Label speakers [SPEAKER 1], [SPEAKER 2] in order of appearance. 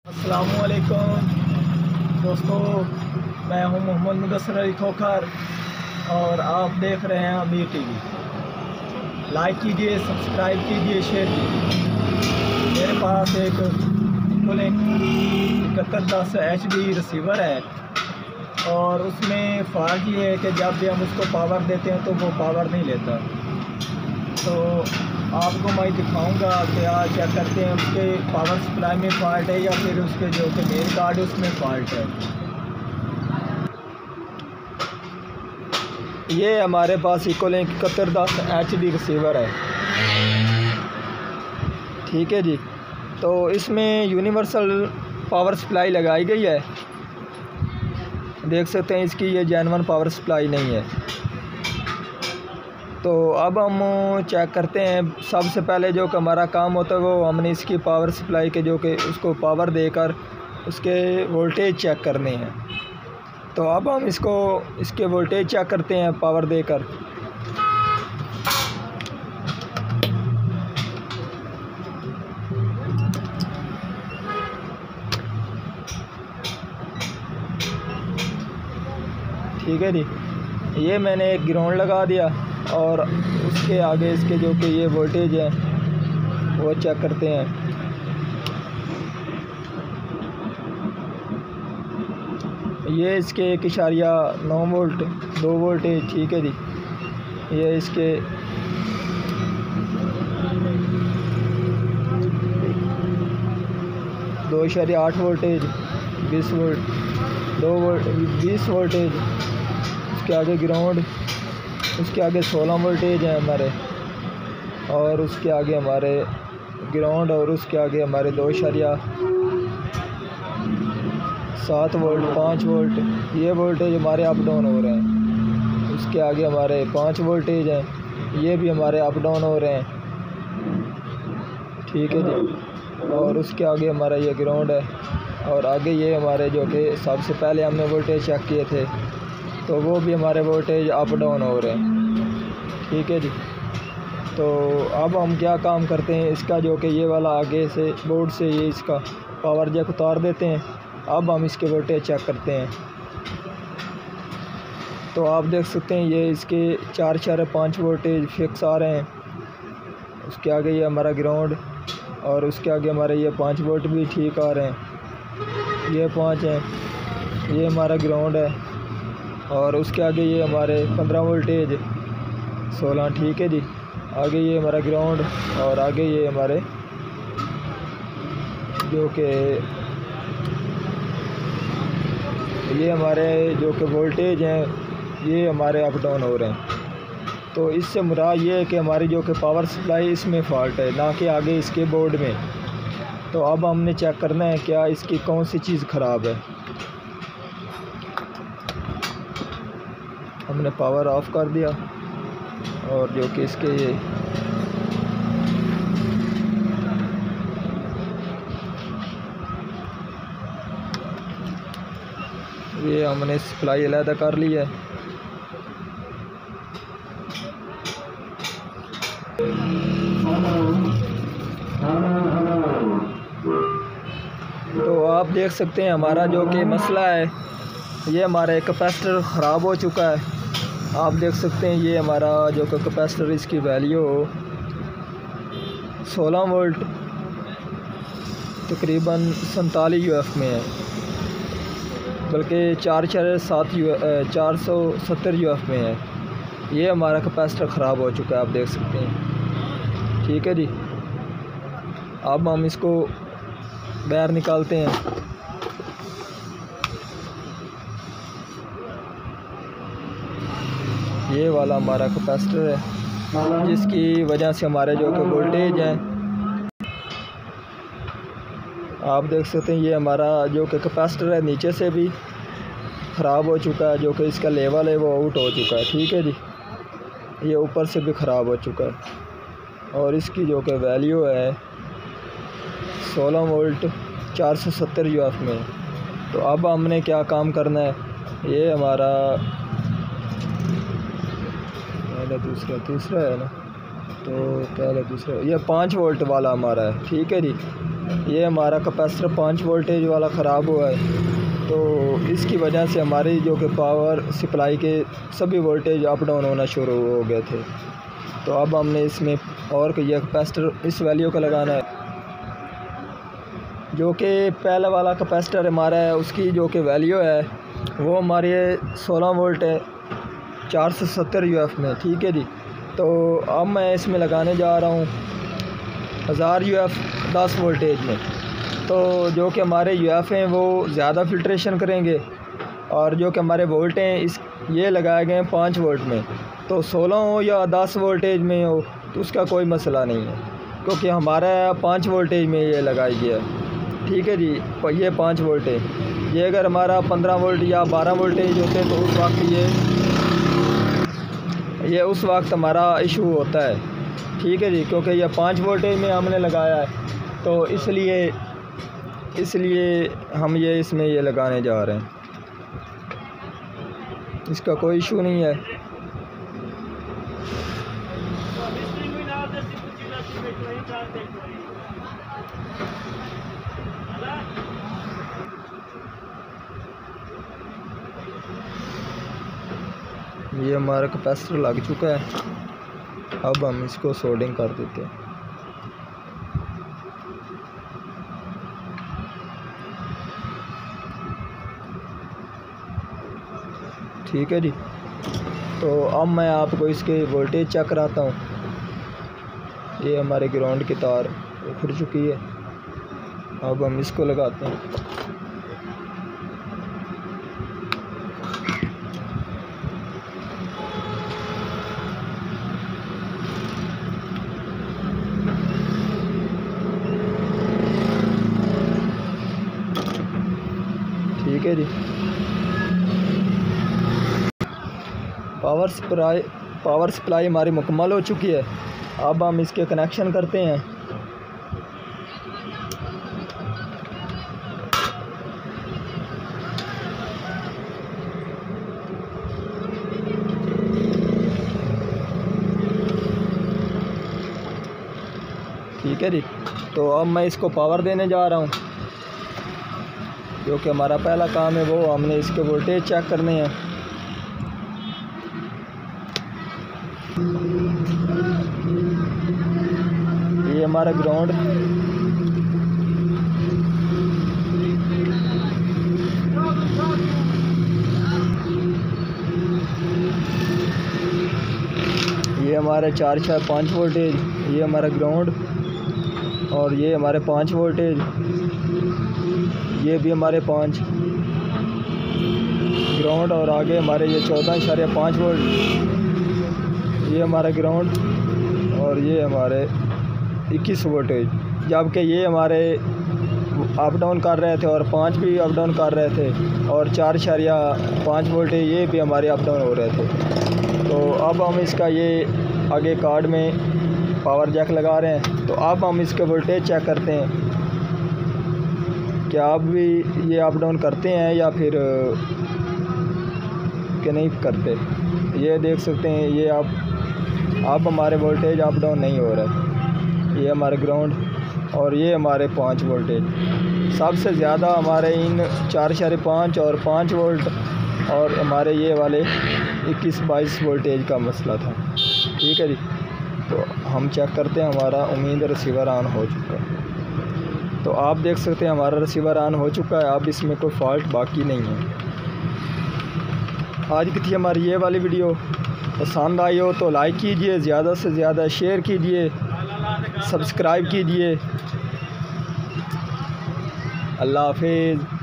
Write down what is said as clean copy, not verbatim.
[SPEAKER 1] अस्सलामुअलैकुम दोस्तों, मैं हूं मोहम्मद मुदस्सिर अली खोखर और आप देख रहे हैं अमीर टीवी। लाइक कीजिए, सब्सक्राइब कीजिए, शेयर कीजिए। मेरे पास एक इकोलिंक 7110 HD रिसीवर है और उसमें फ़र्क ये है कि जब भी हम उसको पावर देते हैं तो वो पावर नहीं लेता। तो आपको मैं दिखाऊंगा कि आज चेक करते हैं उसके पावर सप्लाई में फॉल्ट है या फिर उसके जो कि मेन कार्ड है उसमें फॉल्ट है। ये हमारे पास इकोलिंक 7110 HD रिसीवर है, ठीक है जी। तो इसमें यूनिवर्सल पावर सप्लाई लगाई गई है, देख सकते हैं। इसकी ये जेन्युइन पावर सप्लाई नहीं है। तो अब हम चेक करते हैं। सबसे पहले जो कि हमारा काम होता है वो हमने इसकी पावर सप्लाई के जो कि उसको पावर देकर उसके वोल्टेज चेक करने हैं। तो अब हम इसके वोल्टेज चेक करते हैं पावर देकर। ठीक है जी, ये मैंने एक ग्राउंड लगा दिया और उसके आगे इसके जो कि ये वोल्टेज है वो चेक करते हैं। ये इसके 1.9 वोल्ट 2 वोल्टेज, ठीक है जी। ये इसके 2.8 वोल्टेज 20 वोल्ट 2 वोल्ट 20 वोल्टेज। उसके आगे ग्राउंड, उसके आगे 16 वोल्टेज हैं हमारे, और उसके आगे हमारे ग्राउंड, और उसके आगे हमारे 2.7 वोल्ट 5 वोल्ट। ये वोल्टेज हमारे अप डाउन हो रहे हैं। उसके आगे हमारे 5 वोल्टेज हैं, ये भी हमारे अप डाउन हो रहे हैं, ठीक है जी। और उसके आगे हमारा ये ग्राउंड है, और आगे ये हमारे जो कि सबसे पहले हमने वोल्टेज चेक किए थे तो वो भी हमारे वोल्टेज अप डाउन हो रहे हैं, ठीक है जी। तो अब हम क्या काम करते हैं, इसका जो कि ये वाला आगे से बोर्ड से ये इसका पावर जैक उतार देते हैं। अब हम इसके वोल्टेज चेक करते हैं। तो आप देख सकते हैं ये इसके 4.5 वोल्टेज फिक्स आ रहे हैं। उसके आगे ये हमारा ग्राउंड, और उसके आगे हमारे ये 5 वोल्ट भी ठीक आ रहे हैं। ये 5 हैं, ये हमारा ग्राउंड है, और उसके आगे ये हमारे 15 वोल्टेज 16, ठीक है जी। आगे ये हमारा ग्राउंड, और आगे ये हमारे जो कि ये हमारे जो कि वोल्टेज हैं ये हमारे अप डाउन हो रहे हैं। तो इससे मुराद ये है कि हमारी जो कि पावर सप्लाई इसमें फ़ॉल्ट है, ना कि आगे इसके बोर्ड में। तो अब हमने चेक करना है क्या इसकी कौन सी चीज़ ख़राब है। हमने पावर ऑफ कर दिया, और जो कि इसके ये हमने सप्लाई अलहदा कर ली है। तो आप देख सकते हैं हमारा जो कि मसला है, ये हमारा एक कैपेसिटर ख़राब हो चुका है। आप देख सकते हैं ये हमारा जो कि कैपेसिटर, इसकी वैल्यू 16 वोल्ट तकरीबन 47 UF में है, बल्कि 470 UF में है। ये हमारा कैपेसिटर ख़राब हो चुका है, आप देख सकते हैं, ठीक है जी। अब हम इसको बाहर निकालते हैं। ये वाला हमारा कैपेसिटर है, जिसकी वजह से हमारे जो कि वोल्टेज हैं आप देख सकते हैं। ये हमारा जो कि कैपेसिटर है नीचे से भी ख़राब हो चुका है, जो कि इसका लेवल है वो आउट हो चुका है, ठीक है जी। ये ऊपर से भी ख़राब हो चुका है, और इसकी जो कि वैल्यू है 16 वोल्ट 470 UF में। तो अब हमने क्या काम करना है, ये हमारा दूसरा है ना, तो पहले दूसरा ये 5 वोल्ट वाला हमारा है, ठीक है जी। ये हमारा कैपेसिटर 5 वोल्टेज वाला ख़राब हुआ है, तो इसकी वजह से हमारी जो कि पावर सप्लाई के सभी वोल्टेज अप डाउन होना शुरू हो गए थे। तो अब हमने इसमें और ये कैपेसिटर इस वैल्यू का लगाना है, जो कि पहला वाला कैपेसिटर हमारा है, उसकी जो कि वैल्यू है वो हमारे 16 वोल्ट है 470 UF में, ठीक है जी। तो अब मैं इसमें लगाने जा रहा हूँ 1000 UF 10 वोल्टेज में। तो जो कि हमारे UF हैं वो ज़्यादा फिल्ट्रेशन करेंगे, और जो कि हमारे वोल्ट हैं इस ये लगाए गए हैं 5 वोल्ट में। तो 16 हो या 10 वोल्टेज में हो तो उसका कोई मसला नहीं है, क्योंकि हमारा 5 वोल्टेज में ये लगाई गया, ठीक है जी। ये 5 वोल्ट है। ये अगर हमारा 15 वोल्ट या 12 वोल्टेज होते तो उस वक्त ये उस वक्त हमारा इशू होता है, ठीक है जी। क्योंकि ये 5 वोल्टेज में हमने लगाया है, तो इसलिए हम ये इसमें ये लगाने जा रहे हैं, इसका कोई इशू नहीं है। ये हमारा कैपेसिटर लग चुका है, अब हम इसको सोल्डिंग कर देते हैं। ठीक है जी। तो अब मैं आपको इसके वोल्टेज चेक कराता हूँ। ये हमारे ग्राउंड की तार उखड़ चुकी है, अब हम इसको लगाते हैं। ठीक है जी। पावर सप्लाई हमारी मुकम्मल हो चुकी है। अब हम इसके कनेक्शन करते हैं। ठीक है जी। तो अब मैं इसको पावर देने जा रहा हूँ, जो कि हमारा पहला काम है, वो हमने इसके वोल्टेज चेक करने हैं। ये हमारा ग्राउंड, ये हमारे 4-5 वोल्टेज, ये हमारा ग्राउंड, और ये हमारे 5 वोल्टेज, ये भी हमारे 5 ग्राउंड, और आगे हमारे ये 14.5 वोल्ट, ये हमारा ग्राउंड, और ये हमारे 21 वोल्टेज। जबकि ये हमारे अप डाउन कर रहे थे और 5 भी अप डाउन कर रहे थे, और 4.5 वोल्टेज ये भी हमारे अप डाउन हो रहे थे। तो अब हम इसका ये आगे कार्ड में पावर जैक लगा रहे हैं। तो अब हम इसके वोल्टेज चेक करते हैं, क्या आप भी ये अप डाउन करते हैं या फिर कि नहीं करते। ये देख सकते हैं, ये अब हमारे वोल्टेज अप डाउन नहीं हो रहा है। ये हमारे ग्राउंड और ये हमारे 5 वोल्टेज। सबसे ज़्यादा हमारे इन 4.5 और 5 वोल्ट और हमारे ये वाले 21-22 वोल्टेज का मसला था। ठीक है जी। तो हम चेक करते हैं, हमारा उम्मीद रिसीवर ऑन हो चुका है। तो आप देख सकते हैं हमारा रिसीवर ऑन हो चुका है, अब इसमें कोई फॉल्ट बाकी नहीं है। आज की थी हमारी ये वाली वीडियो। पसंद आई हो तो लाइक कीजिए, ज़्यादा से ज़्यादा शेयर कीजिए, सब्सक्राइब कीजिए। अल्लाह हाफिज़।